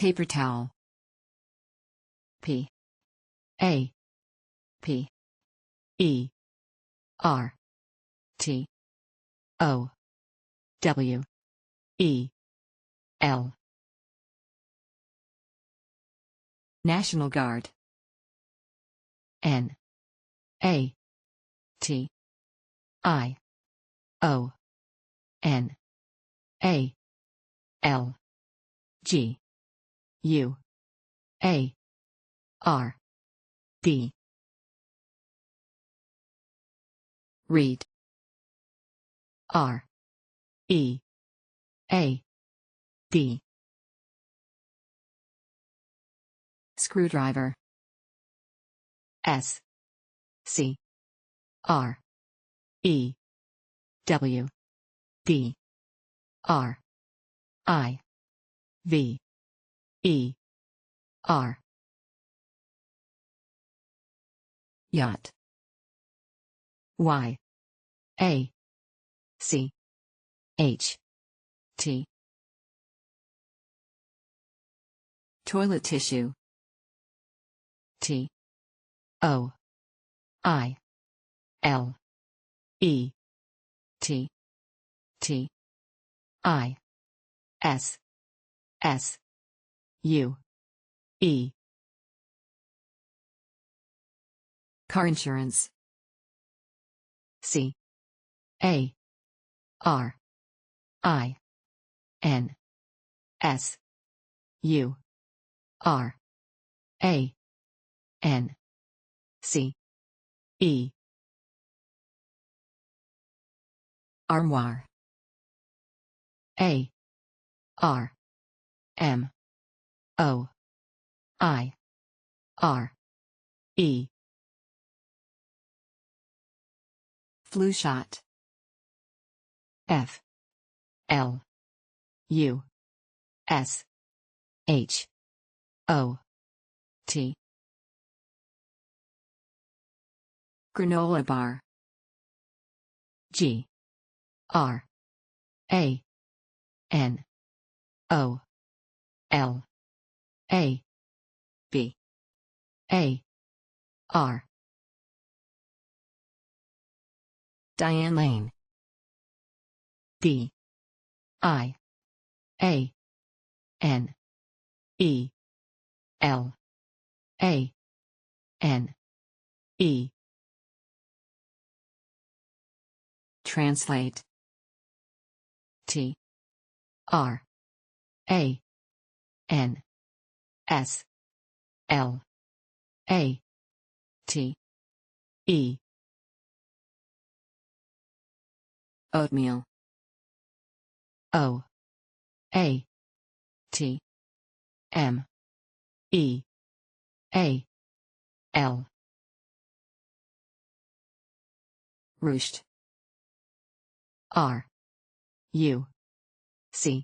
Paper towel. P A P E R T O W E L. National Guard. N A T I O N A L G U A R D. Read. R E A D. Screwdriver. S C R E W D R I V E R. Yacht. Y A C H T. Toilet tissue. T O I L E T T I S S U E. Car insurance. C A R I N S U R A N C E. Armoire. A R M O I R E. Flu shot. F L U S H O T. Granola bar. G R A N O L A B A R. Diane Lane. D I A N E L A N E. Translate. T R A N S L A T E. Oatmeal. O A T M E A L. Ruched. R U C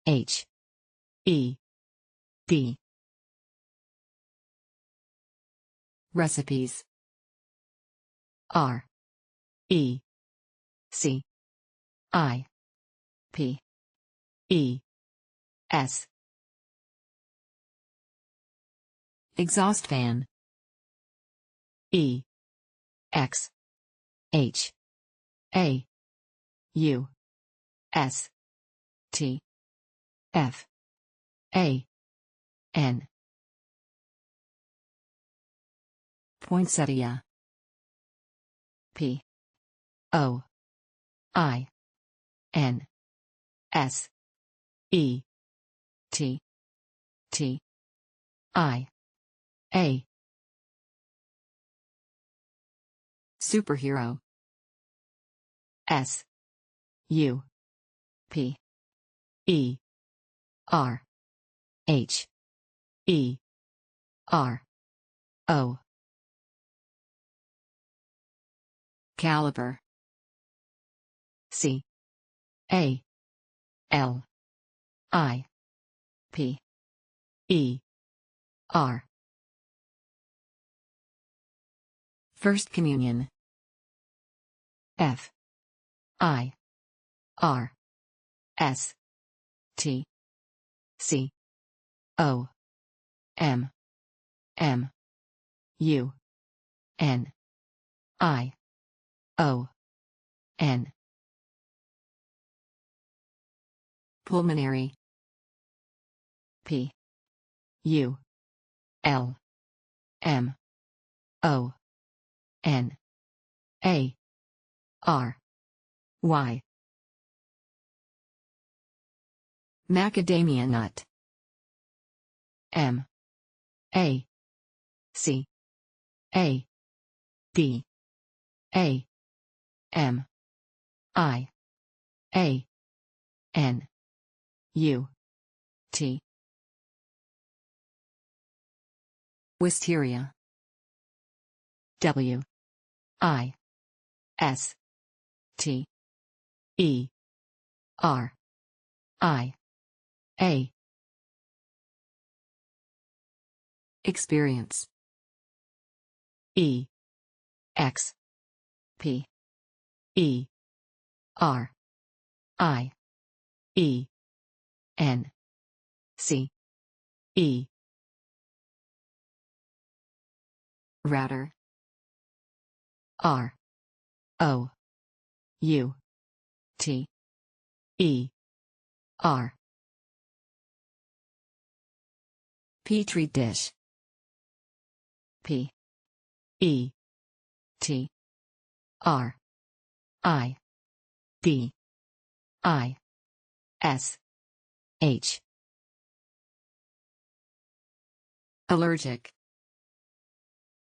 H E D. Recipes. R E C I P E S. Exhaust fan. E X H A U S T F A N. Poinsettia. P O I N S E T T I A. Superhero. S U P E R H E R O. Caliper. C A L I P E R. First Communion. F I R S T C O M M U N I O N. Pulmonary. P U L M O N A R Y. Macadamia nut. M A C A D A M I A N U T. Wisteria. W I S T E R I A. Experience. E X P E R I E N C E. Router. R O U T E R. Petri dish. P E T R I D I S H. Allergic.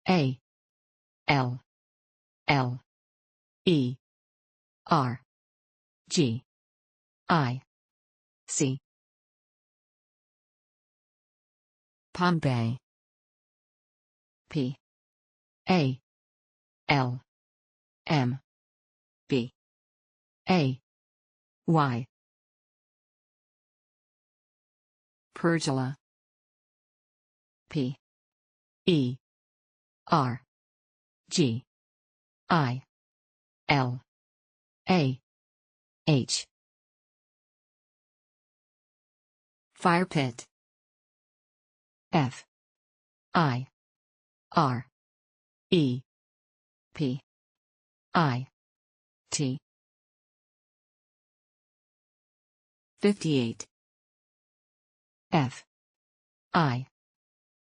A L L E R G I C. Pompey. P A L M B A Y. Pergola. P E R G I L A H. Fire pit. F I R E P I T. 58. F I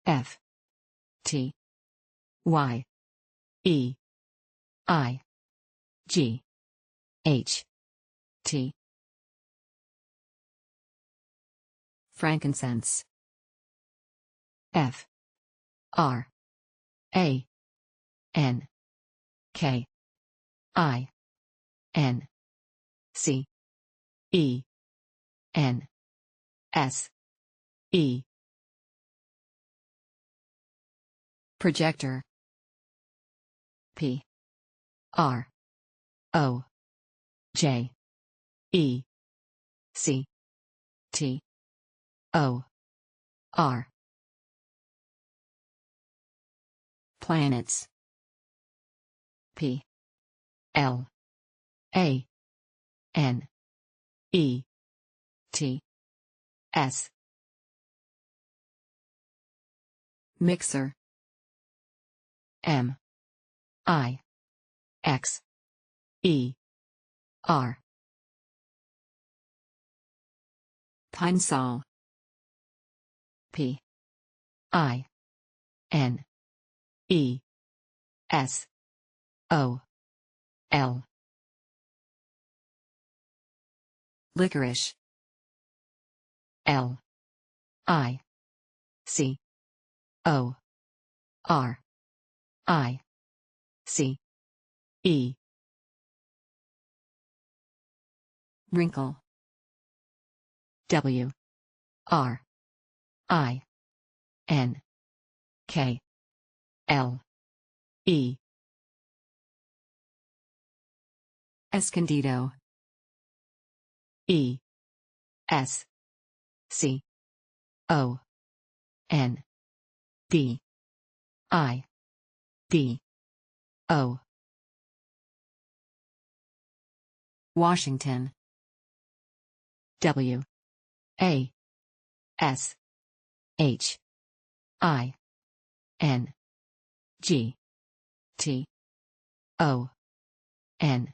F T Y E I G H T. Frankincense. F R A N K I N C E N S E. Projector. P R O J E C T O R. Planets. P L A N E T S. Mixer. M I X E R. Pine sol. P I N E S O L. Licorice. L I C O R I C E. Wrinkle. W R I N K L E. Escondido. E S C O N D I D O. Washington. W A S H I N G T O N